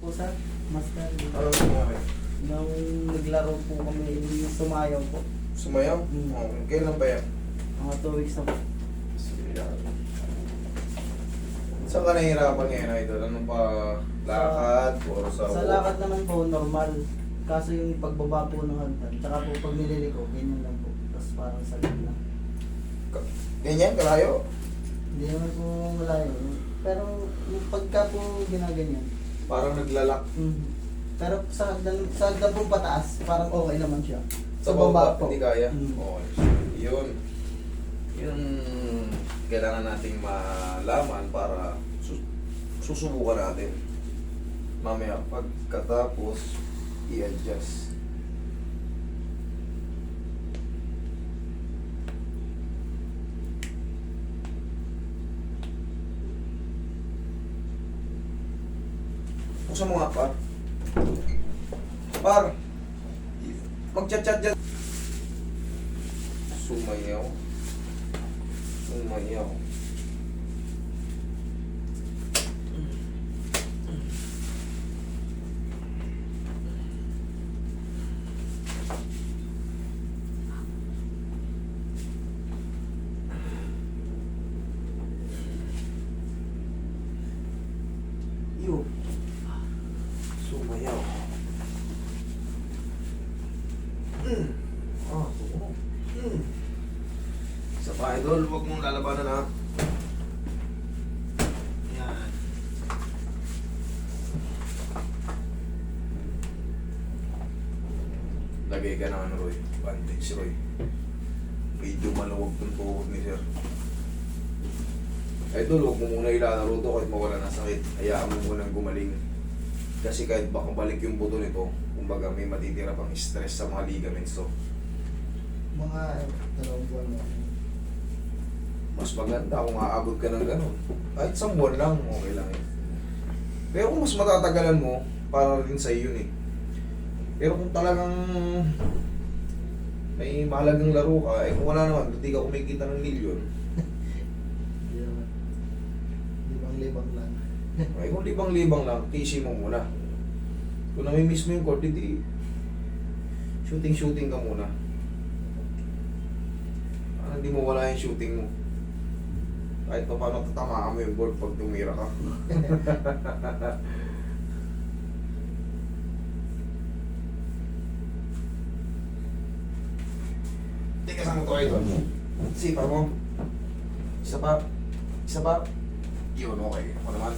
Po sir, master. Ano nangyari? Nung naglaro po kami, sumayaw po. Sumayaw? Hmm. Oo. Kailan ba yan? Mga 2 weeks na po. Sige lang. Saan ka nahihirapan ngayon, idol? Ano pa? Lakad? O sa... Sa lakad naman po, normal. Kaso yung pagbaba po ng hagdan, tsaka po pag nililiko, ganyan lang po. Tapos parang sakit na. Ganyan, kalayo? Hindi naman po malayo. Pero yung pagka po ginaganyan. Parang naglalak. Pero sa hagdan po pataas, parang okay naman siya. Sa Sa baba, baba po. hindi kaya? Mm. Okay. Yun. Yun kailangan nating malaman para susubukan natin. Mamaya, pagkatapos, i-adjust. Buksan mo nga, par. Par! Mag-chat-chat dyan. Sumayaw. Sumayaw. Yo. Sumayaw. Tumunog. Isa pa, idol. Huwag mong lalabanan, ha. Yan. Lagay ka ng ano, Roy. Bandage, Roy. Medyo maluwag tong tuhod ni sir. Idol, huwag mo muna ilalaro to kahit mawala ng sakit. Hayaan mo munang gumaling. Kasi kahit baka balik yung buto nito, kumbaga may matitira pang stress sa mga ligaments to. Mga 2 buwan na. Mas maganda kung aabot ka ng ganun. Kahit isang buwan lang, okay lang eh. Pero kung mas matatagalan mo, para rin sa yun eh. Pero kung talagang may mahalagang laro ka, eh kung wala naman, hindi ka kumikita ng milyon. Hindi naman. Libang-libang lang. Ay kung libang-libang lang, tisi mo muna. Kung namimiss mo yung court, hindi shooting ka muna. Hindi mo wala yung shooting mo. Kahit pa paano tatamaan mo yung board pag tumira ka. Tikasan mo to kayo doon. Sipa mo. Isa pa. Isa pa. Yun, okay. Ako naman.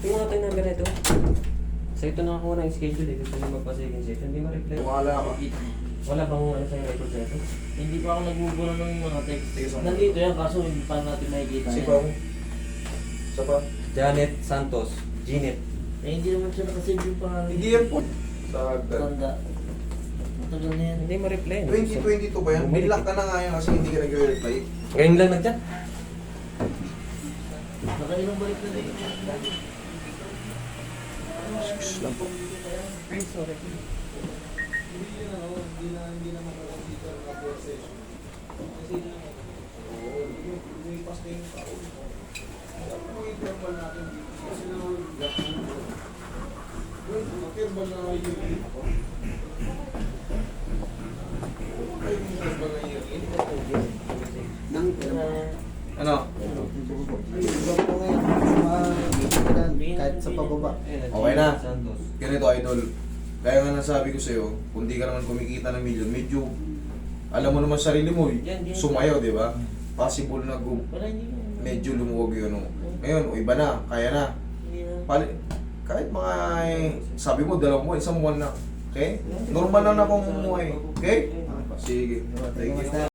Tingnan natin ng ganito. Sa ito nakakuha ng schedule eh. Gusto nyo magpa-second session. Hindi ma-reply. Wala ka. Wala bang ano sa'yo record nito? Hindi pa ako nagbubura ng mga text. Sige, sama. Nandito yan, kaso hindi pa natin makikita Sipa mo. Isa pa. Janet Santos. Janet. Eh, hindi naman siya nakasave yung pangalan. Hindi yan po. Sa hagdan. Tanda. Matagal na yan. Hindi ma-reply. 2022 pa yan. Binlock ka na nga yan kasi hindi ka nag-reply. Ngayon lang nagchat. Nakailang balik na din. Excuse lang po. Ay, sorry. Hindi na makakonsider na for session. Kasi lumipas na yung tao. Dapat mag-thermal natin dito. Kasi mag-thermal na yung ako. Ay, mag-thermal na yung Nang Ano? Iba po ngayon sa mga hagdan, kahit sa pababa. Okay na. Santos. Ganito, idol. Kaya nga nasabi ko sa'yo, kung di ka naman kumikita ng milyon, medyo, alam mo naman sarili mo, sumayaw, di ba? Possible na Wala, hindi na. medyo lumuwag yun. Oh. Ngayon, o iba na, kaya na. Hindi na. Kahit mga, sabi mo, 2 buwan, 1 buwan na. Okay? Normal lang na kung umuhay. Okay? Sige. Thank you.